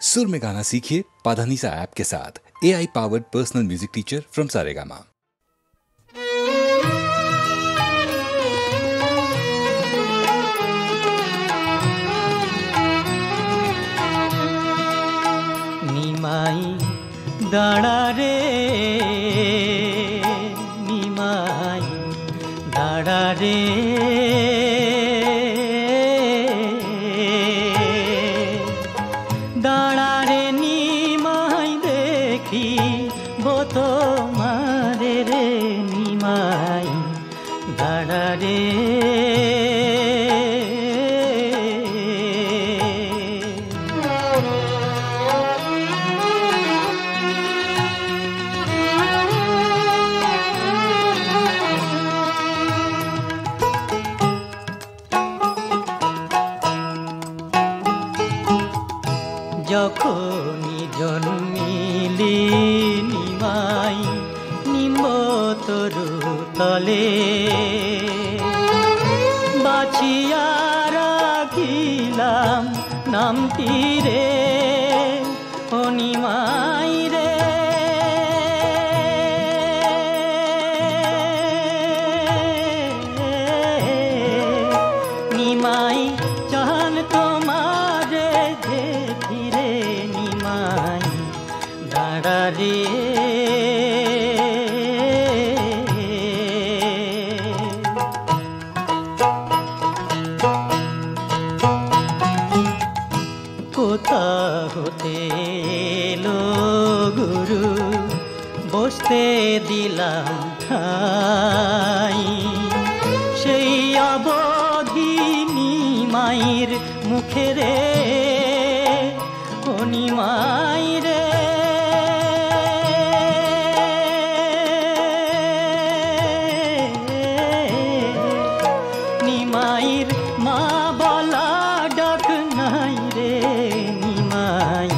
सुर में गाना सीखिए पाधानीसा ऐप के साथ। AI powered personal music teacher from Saregama. निमाई दाड़ा रे निमाई दाड़ा रे दाड़ा रे निमाई देखी वो तो मारे रे निमाई दाड़ा रे যখনই জন্মিলি নিমাই নিম্ব তরু তলে বাছিয়া রাখিলাম নামটি রে ও নিমাই রে নিমাই চান তোমারে দেখি রে নিমাই দাঁড়া রে কোথা হতে এলো গুরু বসতে দিলাম ঠাই সেই অবধি নিমাইর মুখে রে ও নিমাই রে নিমাইর মা বলা ডাক নাই রে নিমাই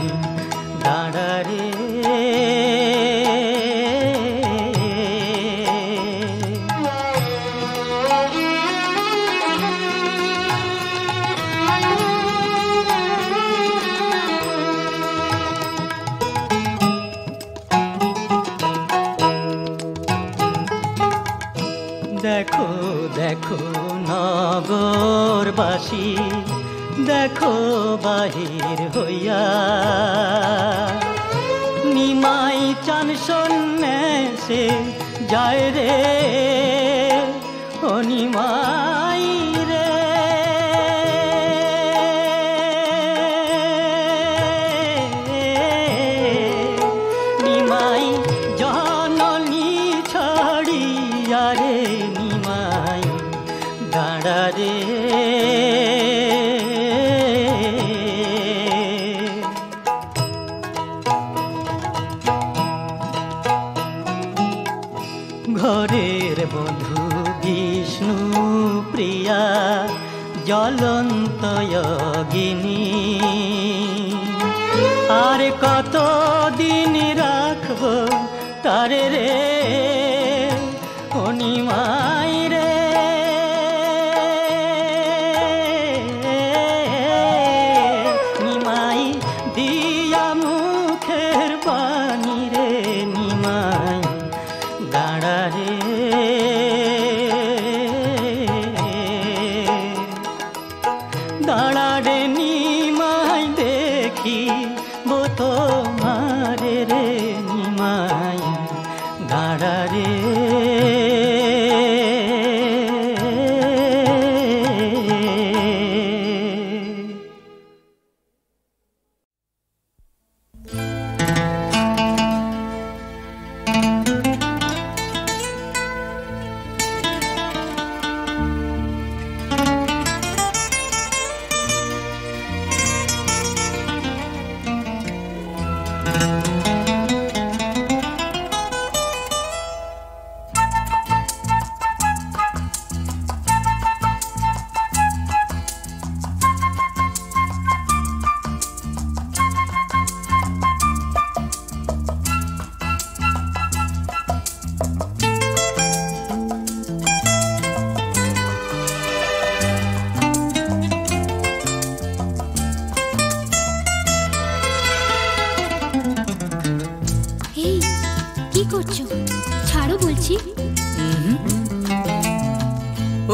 দাঁড়া রে দেখো দেখো নগরবাসী দেখো বাহির হইয়া নিমাই চান সন্ন্যাসে যায় রে ও নিমাই রে নিমাই জননী ছাড়িয়া রে নিমাই দাঁড়া রে ঘরের বধূ বিষ্ণু প্রিয়া জ্বলন্ত যোগিনী আর কত দিন রাখবো তারে রে ও নিমাই রে নিমাই দিয়া মুখের পানি রে নিমাই দাঁড়া রে দাঁড়া রে নিমাই দেখি বো তো মারে রে নিমাই দাঁড়া রে করছো? ছাড়ো বলছি।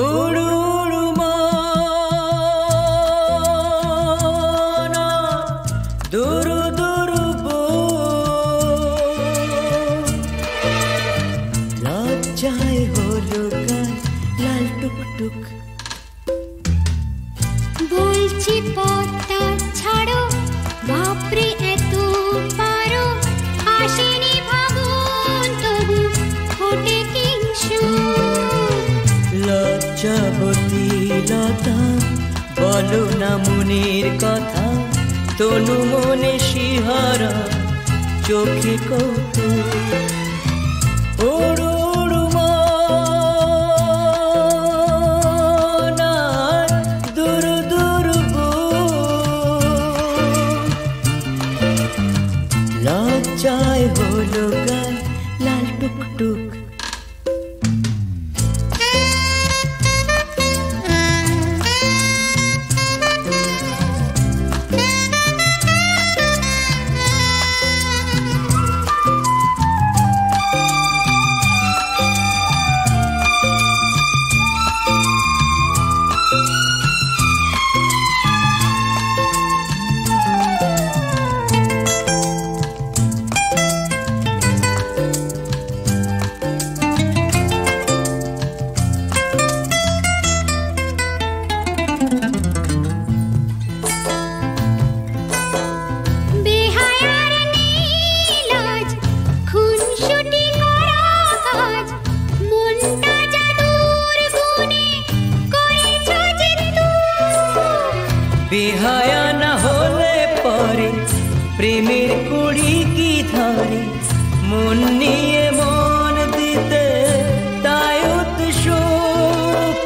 উড়ু উড়ু মনা দুরু দুরু লজ্জায় হলো গান লাল টুকটুক। বলছি পথটা ছাড়ো, বাপরে এত পারো, আসেনি ভাবুন তবু ফোটে কিংসু। লজ্জাবতী লতা বলো না মনের কথা, তনু মনে শিহরা চোখে কৌতুক। উড়ু উড়ু মনা দুরু দুরু লজ্জায় হলো গান লাল টুকটুক। বেহায়া না হলে পরে প্রেমের কুড়ি কি ধরে, মন নিয়ে মন দিতে তাই উৎসুক।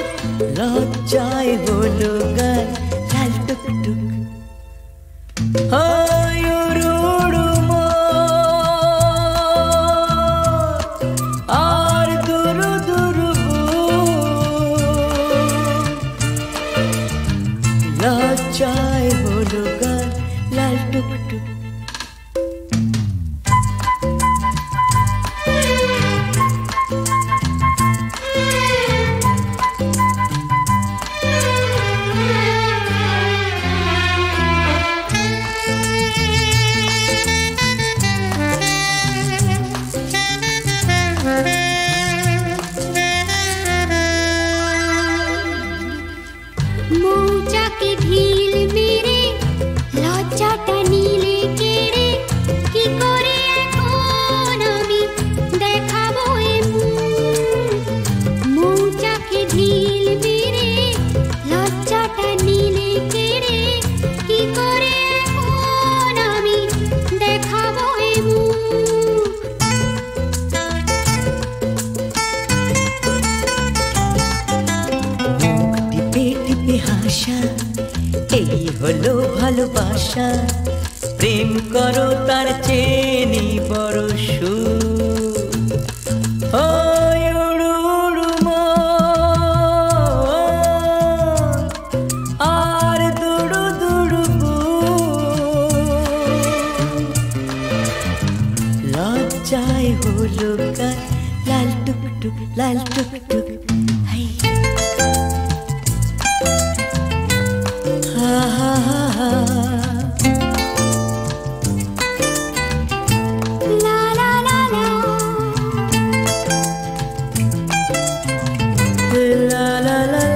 লজ্জায় হলো গান লাল টুকটুক। হায় উড়ু উড়ু আর দুরু দুরু লজ্জায় হলো গান লাল টুকটুক। মৌচাকে ঢিল মেরে লজ্জাটা নিলে কেড়ে, কি করে এখন আমি দেখাবো এ মুখ। মৌচাকে ঢিল মেরে লজ্জাটা নিলে কেড়ে, কি করে এখন আমি দেখাবো এ মুখ। টিপে টিপে হাসা এই হলো ভালোবাসা, প্রেম করো তার চেনি বড় সুখ। উড়ু উড়ু মন আর দুড়ু দুড়ু লজ্জায় হলো গান লাল টুকটুক লাল টুকটুক। হাই হা হা হা লা লা লা লা লা লা লা লা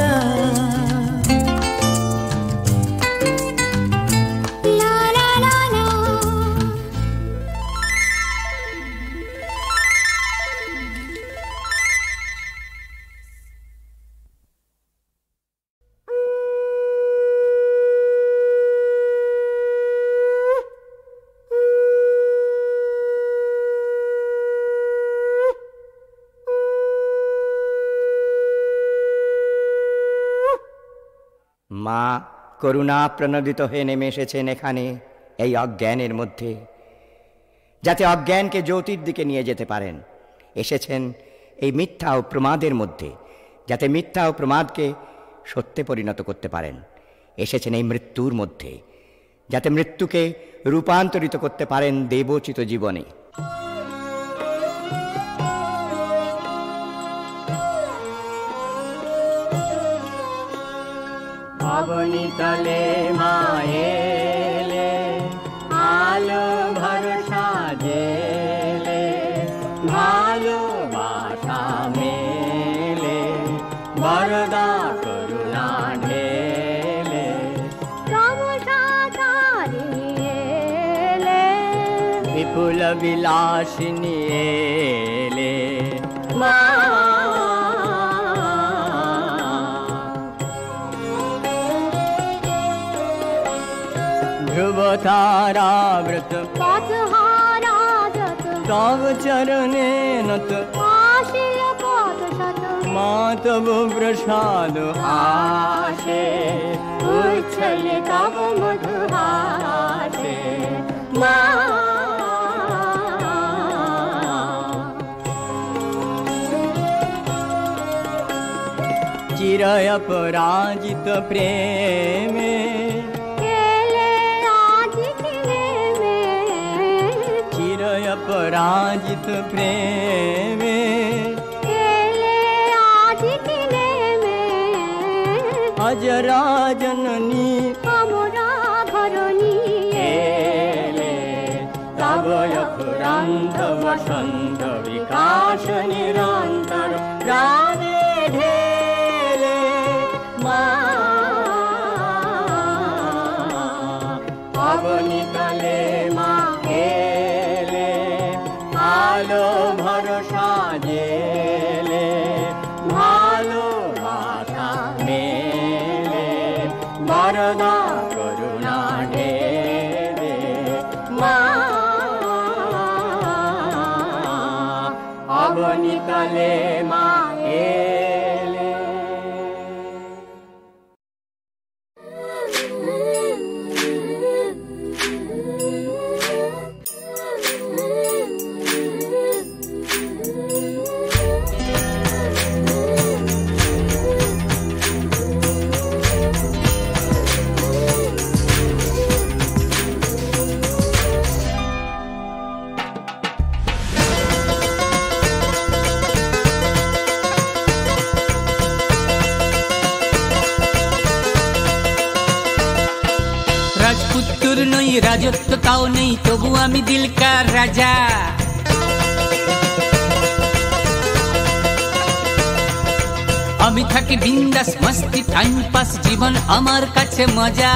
লা লা লা লা। মা করুণা প্রণোদিত হয়ে নেমে এসেছেন এখানে এই অজ্ঞানের মধ্যে, যাতে অজ্ঞানকে জ্যোতির দিকে নিয়ে যেতে পারেন। এসেছেন এই মিথ্যা ও প্রমাদের মধ্যে, যাতে মিথ্যা ও প্রমাদকে সত্যে পরিণত করতে পারেন। এসেছেন এই মৃত্যুর মধ্যে, যাতে মৃত্যুকে রূপান্তরিত করতে পারেন দেবোচিত জীবনে। अवनी तले माएले आलो भरोसा देले भालोबासा मेले वरदा करुणा ढेले विपुल विलासिनी एले ध्रुव ताराव्रत तव चरणे नत मातव प्रसाद आशे उच्छले तव मधुहासे चिरय पराजित प्रेमे पराजित प्रेमे अजरा जननी अमरा घरनी एले तव यथुरंध वसंत विकास निरंतर राधे ढेले अवनी तले आलो भरोसा देले भालोबासा मेले वरदा करुणा ढेले अवनी तले माएले রাজত্ব তাও নেই তবু আমি দিলকার রাজা আমি থাকি বিন্দাস মস্তি টাইম পাস জীবন আমার কাছে মজা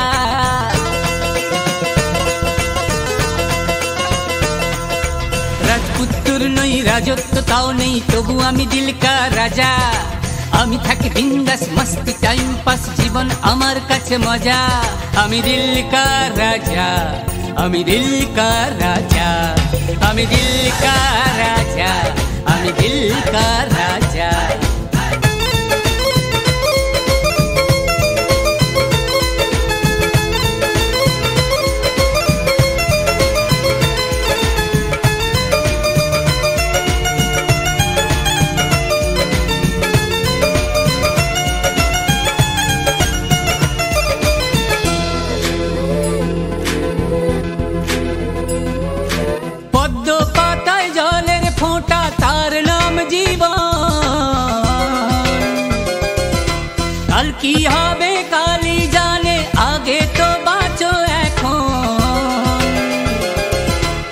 রাজপুত্র নই রাজত্ব তাও নেই তবু আমি দিলকার রাজা আমি থাকি বিন্দাস মস্তি টাইম পাস জীবন আমার কাছে মজা আমি দিল কা রাজা আমি দিল কা রাজা আমি দিল কা রাজা আমি দিল কা রাজা কি হবে কালি জানে আগে তো বাঁচো এখন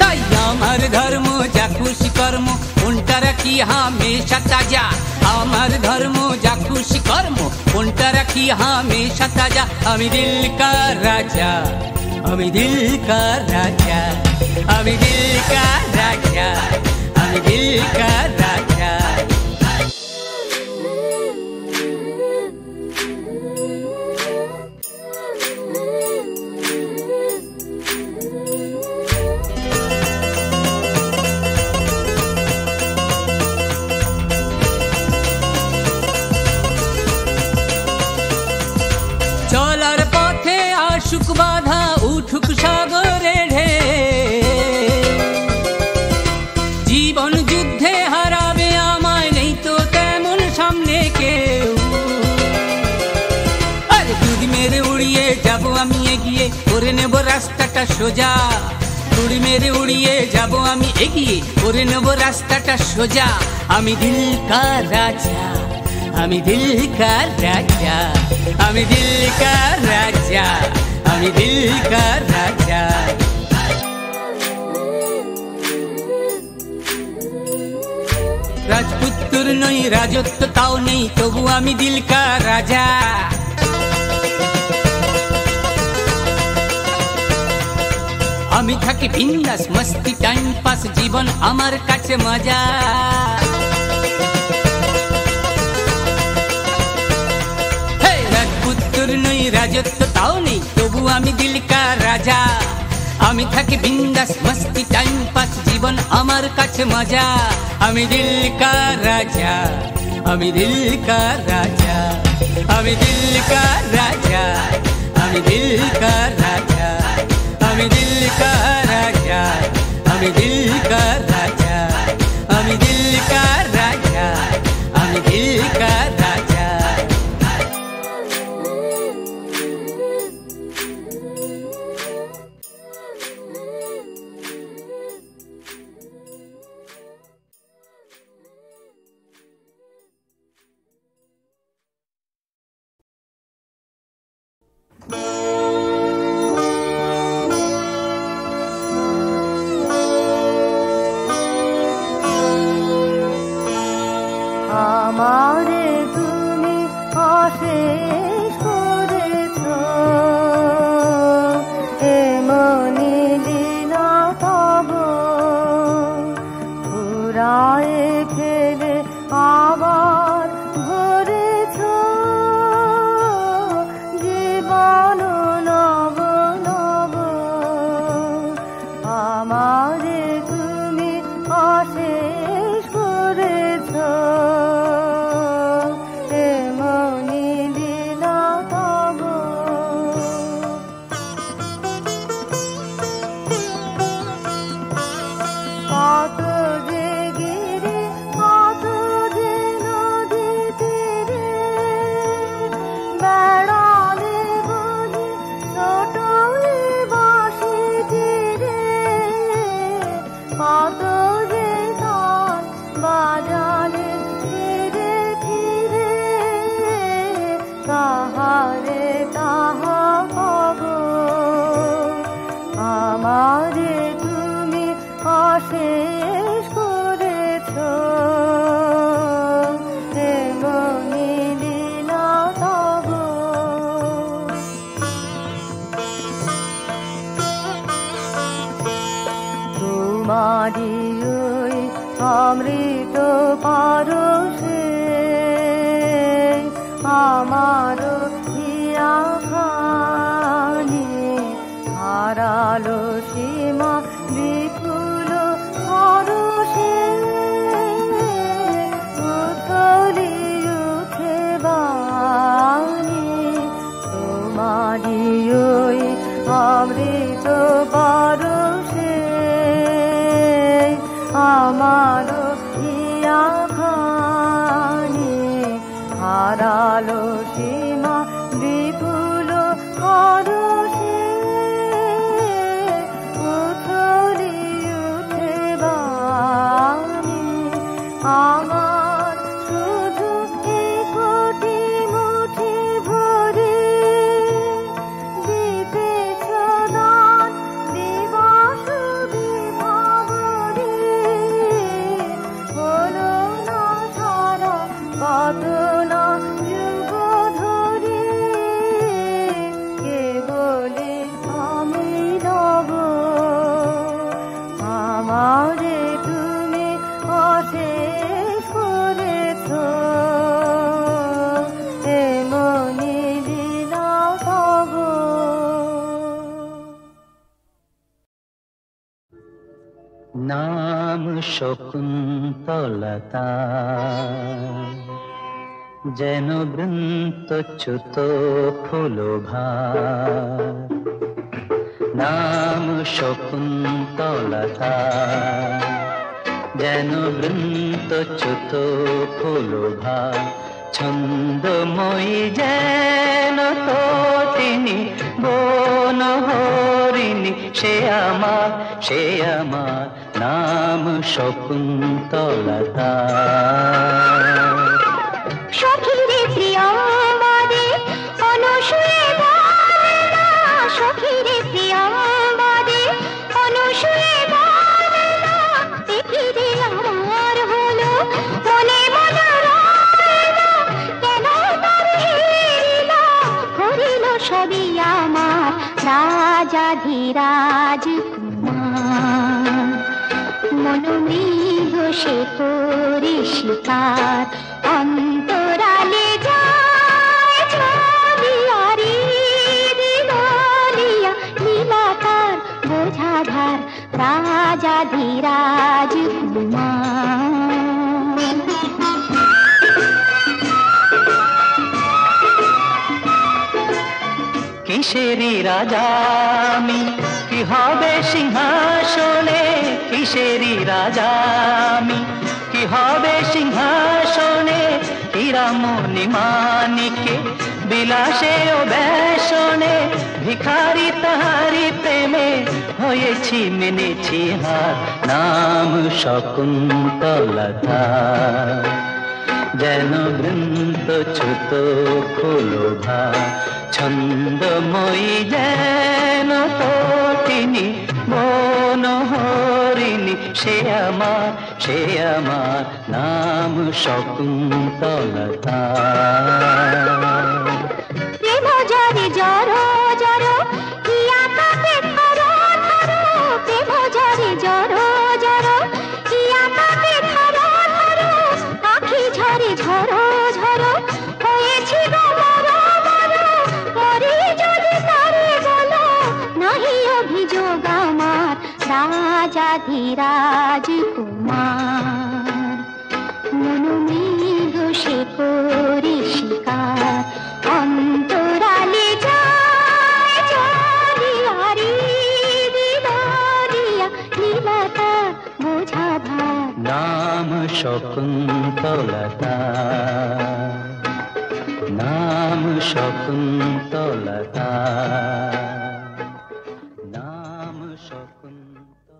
তাই আমার ধর্ম যা খুশি কর্ম কোনটা রাখি হামেশা তাজা আমার ধর্ম যা খুশি কর্ম কোনটা রাখি হামেশা তাজা আমি দিল কা রাজা আমি দিল কা রাজা আমি দিল কা রাজা আমি দিল কা রাজা চলার পথে আসুক বাধা উঠুক সাগরে ঢেউ জীবন যুদ্ধে হারাবে আমায় নেই তো তেমন সামনে কেউ আরে দুধ মেরে উড়িয়ে যাব আমি এগিয়ে করে নেব রাস্তাটা সোজা উড়ি মেরে উড়িয়ে যাব আমি এগিয়ে করে নেব রাস্তাটা সোজা আমি দিল কা রাজা আমি দিল কা রাজা, আমি দিল কা রাজা, আমি দিল কা রাজা। রাজপুত্র নই, রাজত্ব তাও নেই, তবু আমি দিল কা রাজা। আমি থাকি বিন্দাস মস্তি টাইম পাস, জীবন আমার কাছে মজা। রাজপুত্র নই, রাজত্ব তাও নেই, তবু আমি দিল কা রাজা। আমি থাকি বিন্দাস মস্তি টাইম পাস, জীবন আমার কাছে মজা। আমি দিল কা রাজা, আমি দিল কা রাজা, আমি দিল কা রাজা, আমি দিল কা রাজা, আমি দিল কা রাজা, আমি দিল কা রাজা, আমি দিল কা রাজা, আমি দিল কা রাজা। আমারে তুমি অশেষ করেছ, এমনি লীলা তব ফুরায়ে ফেলে আবার ভরেছ জীবন নব নব। আমারে তুমি অশেষ করেছ, এমনি লীলা তব। কত যে গিরি, কত যে নদী তীরে বেড়ালে বলি ছোট বাঁশি তীরে, কত যে তাল বাজালে ফিরে ফিরে, তাহারে তাহা কব। আমারে তুমি অশেষ করেছ, এমনি লীলা তব। তোমারি ওই অমৃত পরশে আমার হিয়া খানি হারালো সীমা বিপুল হরষে, উথলি উঠে বাণী তোমারি ওই অমৃত পরশে আমার হিয়া খানি হারালো সীমা বিপুল হরষে, উথলি উঠে বাণী আমার শুধু কোটি মুঠি ভরে দিতেছ দান দিবস বিভাবরে, হলো না সারা কত না যুগ ধরে, কে বলে আমি রব। আমারে তুমি অশেষ করেছ, এমনি লীলা তব। নাম শকুন্তলতা, যেন বৃন্তচ্যুত ফুলভা। নাম শকুন্তলতা, যেন বৃন্তচ্যুত ফুলভা। ছন্দময়ী যেন তটিনী বন হরিণী, সে আমার নাম শকুন্তলতা। সখী সে করি শিকার অন্তরালে যায় ছবিয়ারি দিলিয়া লীলাকার বোঝাধার রাজাধিরাজ কুমার। কিসেরি রাজা আমি কি হবে সিংহাসনে, কিসেরি রাজা আমি কি হবে সিংহাসনে, হীরামণি মানিকে বিলাসে ও বেশনে, ভিখারি তাহারি প্রেমে হয়েছি মেনেছি হার, নাম শকুন্তলতা। যেন বৃন্দ ছোট ফুলভা ছন্দময়ী, যেন তটিনী বনহরিণী, সে আমার নাম শকুন্তলতা। প্রেম জরে জর জর হিয়া কাপে ধর ধর, প্রেম জরে জর জর হিয়া কাপে ধর ধর, আখি ঝরে ঝর ঝর হয়েছি গো মর মর, মরি যদি তারে বলো নাহি অভিযোগ আমার, রাজাধিরাজ কুমার। মনোমৃগ সে করি শিকার অন্তরালে যায় চলিয়ারি দিলিয়া লীলাকার বোঝাধার, নাম শকুন্তলতা, নাম শকুন্তলতা, নাম শকুন্তলতা।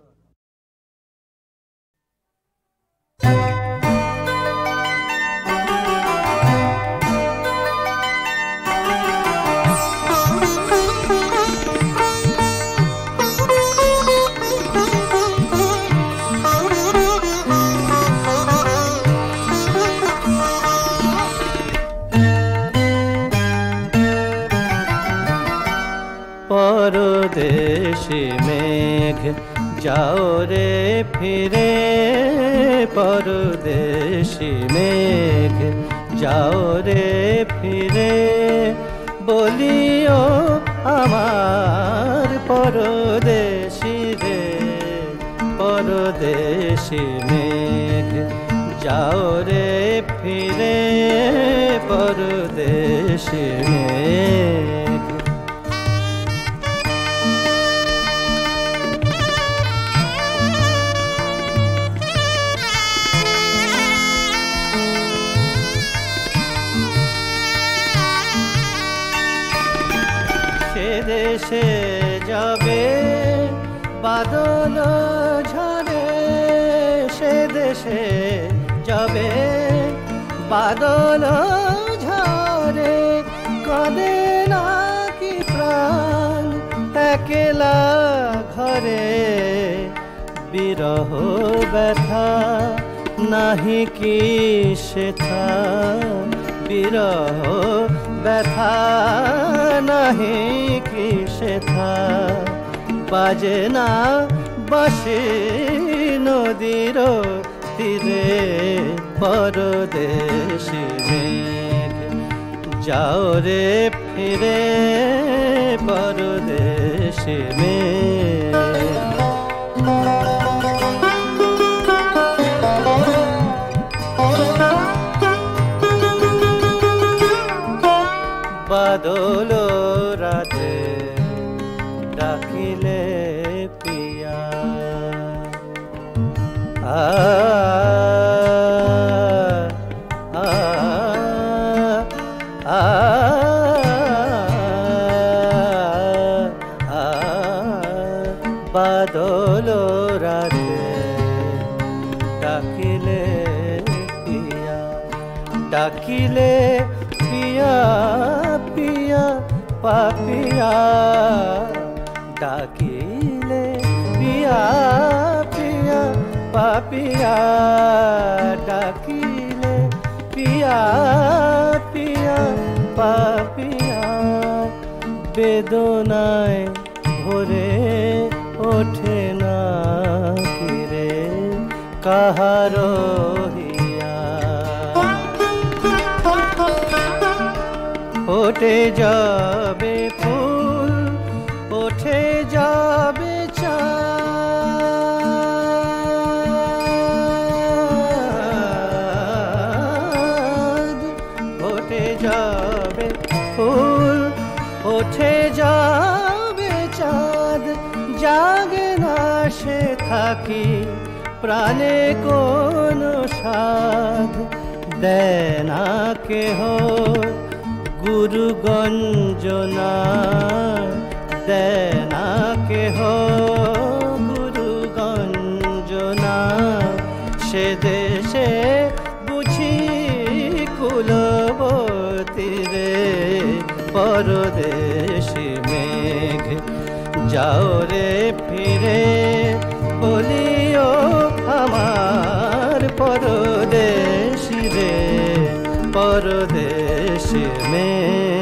পরদেশি মেঘ যাও রে ফিরে, পরদেশি মেঘ যাও রে ফিরে, বলিও আমার পরদেশি রে, পরদেশি মেঘ যাও রে ফিরে, পরদেশি মেঘ। দেশে যাবে বাদল ঝরে, সে দেশে যাবে বাদল ঝরে, কাঁদে নাকি প্রাণ একলা ঘরে, বিরহ ব্যথা নাহি কি সেথা, বিরহ ব্যথা নাহি কি সেথা, বাজে না বাঁশি নদীর তীরে, পরদেশি মেঘ যাও রে ফিরে, পরদেশি মেঘ। বাদল রাতে ডাকিলে পিয়া, আ আ আ আ, বাদল রাতে ডাকিলে পিয়া, ডাকিলে পিয়া পিয়া পাপিয়া, ডাকিলে পিয়া পিয়া পাপিয়া, ডাকিলে পিয়া পিয়া পাপিয়া, বেদনায় ভরে ওঠে না কিরে, কাহারো হিয়া ওঠে যাবে ফুল ওঠে যাবে চাঁদ ওঠে যাবে ফুল ওঠে যাবে চাঁদ জাগে না সে থাকি প্রাণে কোনো সাধ দেয় না কেহ গুরু গঞ্জনা দেয় না কেহ গুরু গঞ্জনা সে দেশে বুঝি কুলবতী রে পরদেশি মেঘ যাও রে ফিরে বলিও আমার পরদেশি রে পরদেশি মেঘ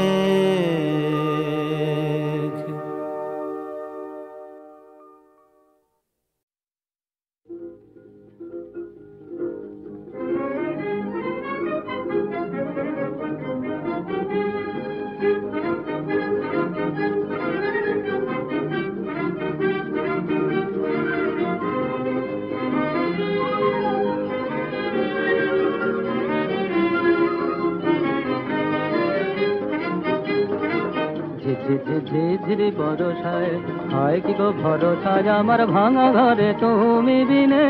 ঝিঝিরি বরষায় হয় কি গো ভরসায় আমার ভাঙা ঘরে তুমি বিনে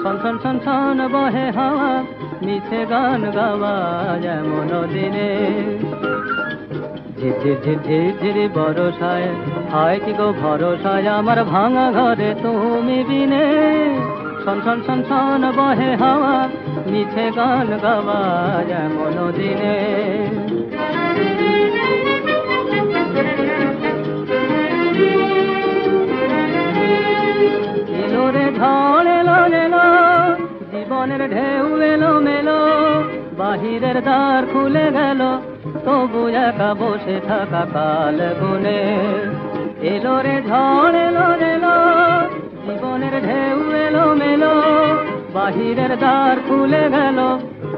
ছন ছন ছন ছন বহে হাওয়া মিছে গান গাওয়া যেমন দিনে ঝিঝিরি বরষায় হয় কি গো ভরসায় আমার ভাঙা ঘরে তুমি বিনে ছন ছন ছন ছন বহে হাওয়া মিছে গান গাওয়া যেমন দিনে এলো রে ঝড় এলো এলো জীবনের ঢেউ এলো মেলো বাহিরের দ্বার খুলে গেল তবু একা বসে থাকা কাল গুনে এলো রে ঝড় এলো এলো জীবনের ঢেউ এলো মেলো বাহিরের দ্বার খুলে গেল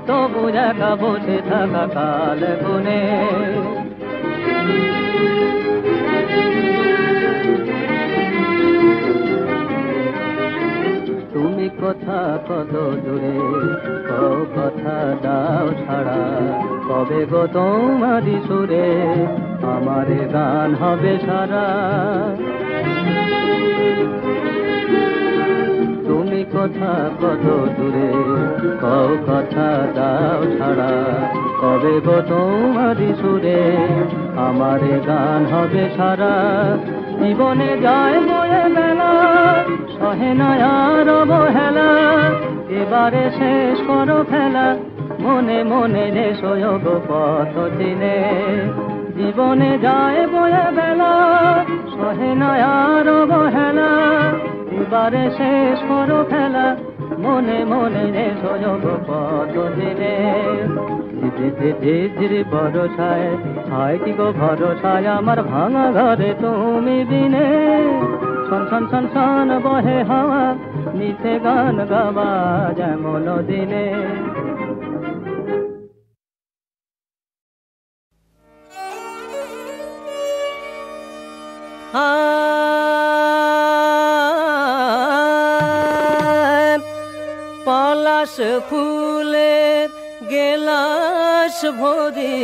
তবু একা বসে থাকা কাল গুনে তুমি কথা কত দূরে কও কথা দাও ছাড়া কবে গো তোমারি সুরে আমার গান হবে সারা তুমি কথা কত দূরে কও কথা দাও ছাড়া কবে গো তোমারি সুরে আমার গান হবে সারা জীবনে যায় বয়ে বেলা সহে না আর অবহেলা এবারে শেষ করো খেলা মনে মনে এসো গো পথ চিনে জীবনে যায় বয়ে বেলা সহে না আর অবহেলা এবারে শেষ করো খেলা মনে মনে এসো গো পথ চিনে ঝিঝিরি বরষায় হয় কি গো ভরসায় আমার ভাঙা ঘরে তুমি বিনে ছন ছন ছন ছন বহে হাওয়া মিছে গান গাওয়া যেমন দিনে পলাশ ফুলের গেলাস ভরি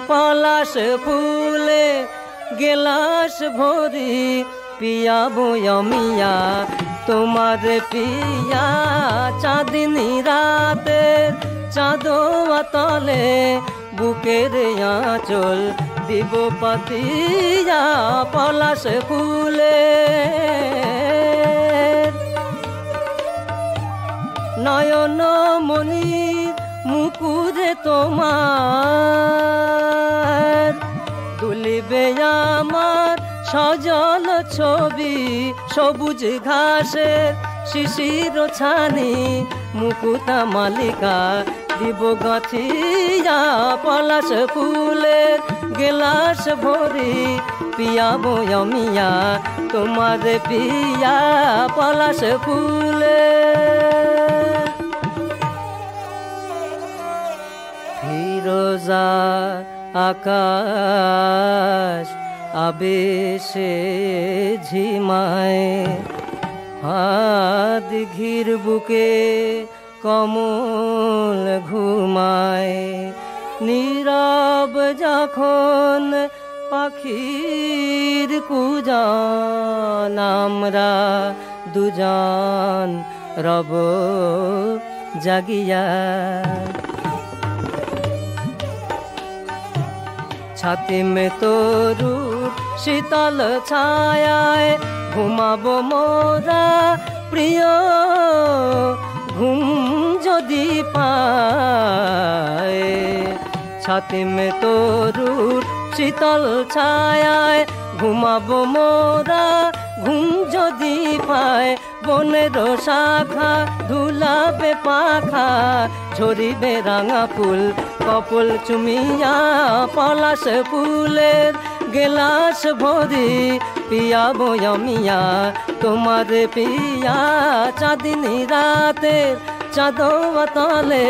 পলাশ ফুলে গেলাস ভরি পিয়াবো মিয়া তোমার পিয়া চাঁদিনী রাতে চাঁদোয়া তলে বুকের আঁচল দিব পাতিয়া পলাশ ফুলে নয়ন মনির মুকুরে তোমার দুলিবে আমার সজল ছবি সবুজ ঘাসের শিশির ছানি মুকুতা মালিকা দিব গাছিয়া পলাশ ফুলের গেলাস ভরি পিয়াবো মিয়া তোমার পিয়া পলাশ ফুলের হাজার আকাশ আবেশে ঝিমায়, দিঘির বুকে কমল ঘুমায়, নীরব যখন পাখির কুজান, আমরা দুজন রব জাগিয়া। ছাতি মে তরুর শীতল ছায়ায় ঘুমাবো মোরা প্রিয়, ঘুম যদি পায়। ছাতি মে তরুর শীতল ছায়ায় ঘুমাবো মোরা, ঘুম যদি পায়। বনের শাখা ধুলাবে পাখা, ঝরিবে রাঙা ফুল কপল চুমিয়া। পলাশ ফুলের গেলাস ভরি পিয়াবো আমিয়া তোমার পিয়া। চাঁদিনী রাতের চাঁদোয়া তলে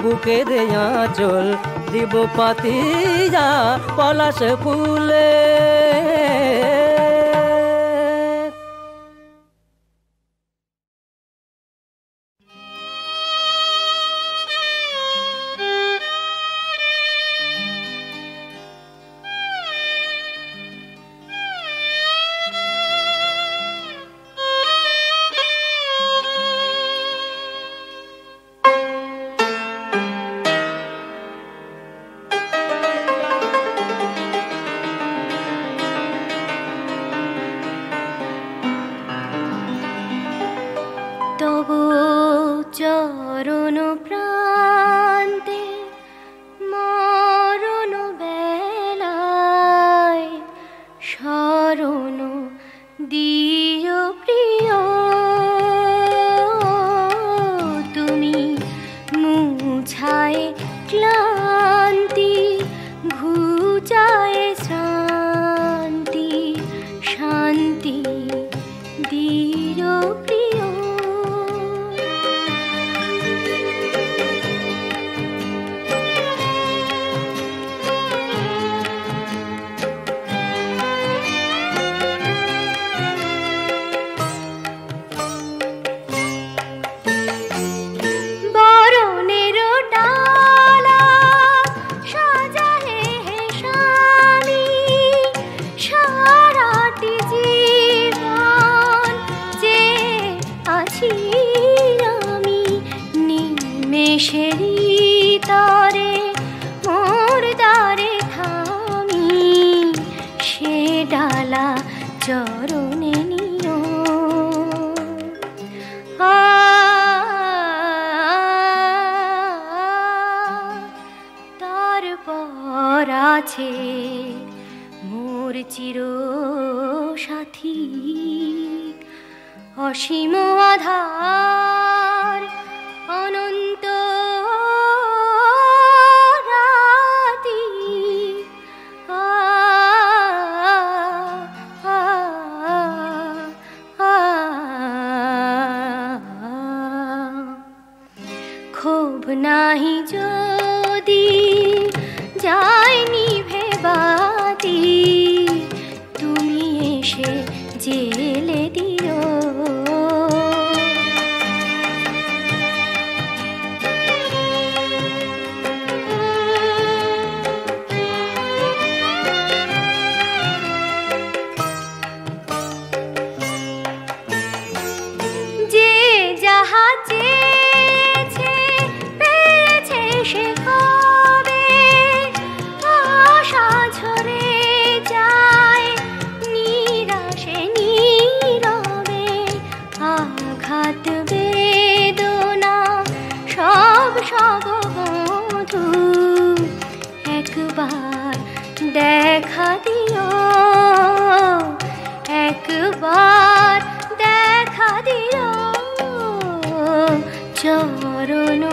বুকের আঁচল দিব পাতিয়া পলাশ ফুলে। চরণ প্রান্তে মরণ বেলায় শরণ দিও প্রিয়। তুমি মুছায় ক্লান্তি ঘুচায় শ্রান্তি, শান্তি দিও প্রিয়। তরে মোর দ্বারে থামি, সে ডালা চরণে নিও। তারপর আছে মোর চির সাথী, অসীম আধার অনন্ত রাতি। ক্ষোভ নাহি যদি যায়নি ভেবাতি, তুমি এসে জেলে দিও। যে যাহা চেয়েছে পেয়েছে সে কবে, আশা ঝরে যায় নিরাশে নীরবে। আঘাত বেদনা সব সব বধূ, একবার দেখা দিও, একবার দেখা দিও। চরণ